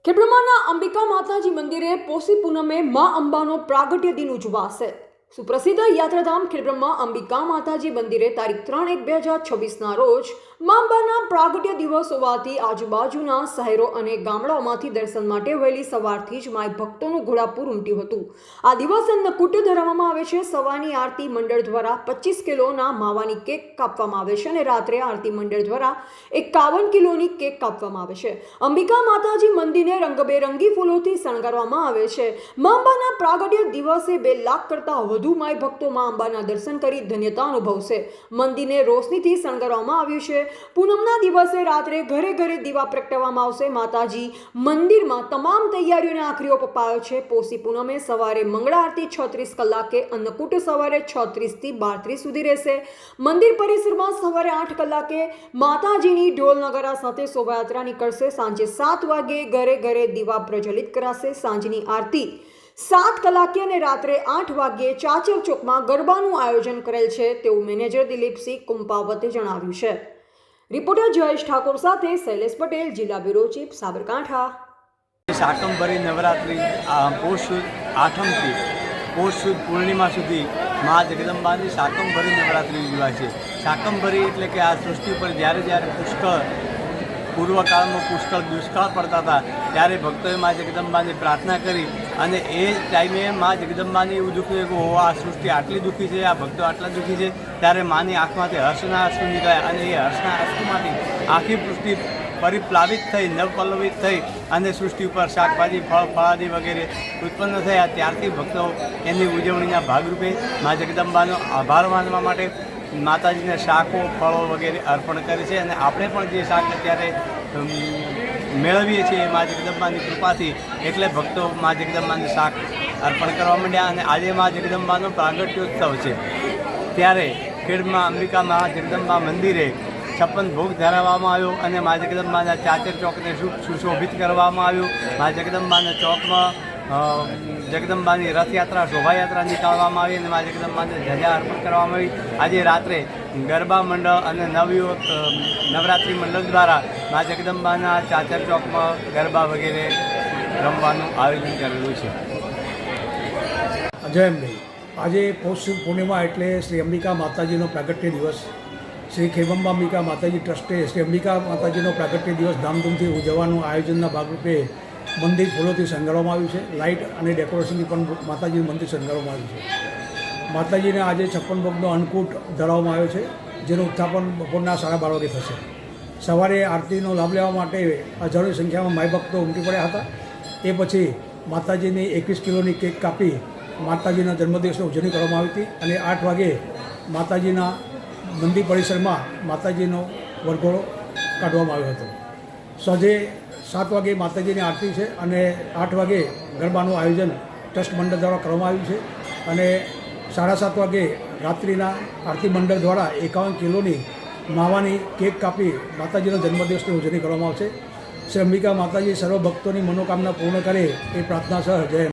ખેડબ્રહ્માના અંબિકા માતાજી મંદિરે પોષી પૂનમે મા અંબાનો પ્રાગટ્ય દિન ઉજવાશે। સુપ્રસિદ્ધ યાત્રાધામ ખેડબ્રહ્મા અંબિકા માતાજી મંદિરે તારીખ 3/1/2026ના રોજ મા અંબાના પ્રાગટ્ય દિવસ હોવાથી આજુબાજુના શહેરો અને ગામડાઓમાંથી દર્શન માટે વહેલી સવારથી જ માય ભક્તોનું ઘોડાપૂર ઉમટ્યું હતું। આ દિવસે અન્નકૂટ ધરાવવામાં આવે છે। સવારની આરતી મંડળ દ્વારા 25 કિલોના માવાની કેક કાપવામાં આવે છે અને રાત્રે આરતી મંડળ દ્વારા 51 કિલોની કેક કાપવામાં આવે છે। અંબિકા માતાજી મંદિરને રંગબેરંગી ફૂલોથી શણગારવામાં આવે છે। મા અંબાના પ્રાગટ્ય દિવસે 2 લાખ કરતાં વધુ માય ભક્તો મા અંબાના દર્શન કરી ધન્યતા અનુભવશે। મંદિરને રોશનીથી શણગારવામાં આવ્યું છે। પૂનમના દિવસે રાત્રે ઘરે ઘરે દીવા પ્રગટાવવામાં આવશે। માતાજી મંદિરમાં તમામ તૈયારીઓને આખરી ઓપ અપાયો છે। પોષી પૂનમે સવારે મંગળા આરતી 36 કલાકે, અન્નકૂટ સવારે 6:30 થી 12:30 સુધી રહેશે। મંદિર પરિસરમાં સવારે 8 કલાકે માતાજીની ઢોલ નગારા સાથે શોભાયાત્રા નીકળશે। સાંજે 7 વાગે ઘરે ઘરે દીવા પ્રજ્વલિત કરાશે। સાંજની આરતી 7 કલાકે અને રાત્રે 8 વાગ્યે ચાચર ચોકમાં ગરબાનું આયોજન કરેલ છે તેવું મેનેજર દિલીપસિંહ કુંપાવતે જણાવ્યું છે। રિપોર્ટર જયેશ ઠાકોર સાથે શૈલેષ પટેલ, જિલ્લા બ્યુરો ચીફ, સાબરકાંઠા। શાકંભરી નવરાત્રિ પોષ સુદ આઠમથી પોષ સુદ પૂર્ણિમા સુધી મા જગદંબાની શાકંભરી નવરાત્રિ ઉજવાય છે। શાકંભરી એટલે કે આ સૃષ્ટિ પર જ્યારે પૂર્વકાળમાં પુષ્કળ દુષ્કાળ પડતા હતા ત્યારે ભક્તોએ મા જગદંબાની પ્રાર્થના કરી અને એ ટાઈમે મા જગદંબાની એવું દુઃખ કે આ સૃષ્ટિ આટલી દુઃખી છે, આ ભક્તો આટલા દુઃખી છે, ત્યારે માની આંખમાંથી હર્ષના અશ્રુ નીકળ્યા અને એ હર્ષના અશ્રુમાંથી આખી સૃષ્ટિ પરિપ્લાવિત થઈ, નવપલ્લવિત થઈ અને સૃષ્ટિ ઉપર શાકભાજી, ફળ, ફળાદી વગેરે ઉત્પન્ન થયા। ત્યારથી ભક્તો એની ઉજવણીના ભાગરૂપે મા જગદંબાનો આભાર માનવા માટે માતાજીને શાકો, ફળો વગેરે અર્પણ કરે છે અને આપણે પણ જે શાક અત્યારે મેળવીએ છીએ મા જગદંબાની કૃપાથી, એટલે ભક્તો મા જગદંબાને શાક અર્પણ કરવા માંડ્યા અને આજે મા જગદંબાનો પ્રાગટ્યોત્સવ છે। ત્યારે ખેડમાં અંબિકા મા જગદંબા મંદિરે 56 ભોગ ધરાવવામાં આવ્યો અને મા જગદંબાના ચાચર ચોકને સુશોભિત કરવામાં આવ્યું। મા જગદંબાના ચોકમાં જગદંબાની રથયાત્રા, શોભાયાત્રા નીકાળવામાં આવી અને મા જગદંબાને ધજા અર્પણ કરવામાં આવી। આજે રાત્રે ગરબા મંડળ અને નવયુવક નવરાત્રિ મંડળ દ્વારા મા જગદંબાના ચાચર ચોકમાં ગરબા વગેરે રમવાનું આયોજન કરેલું છે। અજયભાઈ, આજે પૌષ પૂર્ણિમા એટલે શ્રી અંબિકા માતાજીનો પ્રાગટ્ય દિવસ। શ્રી ખેડબ્રહ્મા અંબિકા માતાજી ટ્રસ્ટે શ્રી અંબિકા માતાજીનો પ્રાગટ્ય દિવસ ધામધૂમથી ઉજવવાનું આયોજનના ભાગરૂપે મંદિર ફૂલોથી શણગારવામાં આવ્યું છે। લાઇટ અને ડેકોરેશનથી પણ માતાજીનું મંદિર શણગારવામાં આવ્યું છે। માતાજીને આજે 56 ભોગનો અન્નકૂટ ધરાવવામાં આવ્યો છે, જેનું ઉત્થાપન બપોરના 12:30 વાગે થશે। સવારે આરતીનો લાભ લેવા માટે હજારોની સંખ્યામાં માય ભક્તો ઉમટી પડ્યા હતા। એ પછી માતાજીની 21 કિલોની કેક કાપી માતાજીના જન્મદિવસની ઉજવણી કરવામાં આવી હતી અને 8 વાગે માતાજીના મંદિર પરિસરમાં માતાજીનો વરઘોડો કાઢવામાં આવ્યો હતો। સાંજે 7 વાગે માતાજીની આરતી છે અને 8 વાગે ગરબાનું આયોજન ટ્રસ્ટ મંડળ દ્વારા કરવામાં આવ્યું છે અને 7:30 વાગે રાત્રિના આરતી મંડળ દ્વારા 51 કિલોની માવાની કેક કાપી માતાજીનો જન્મદિવસની ઉજવણી કરવામાં આવશે। શ્રી અંબિકા માતાજી સર્વ ભક્તોની મનોકામના પૂર્ણ કરે એ પ્રાર્થના સહ જય।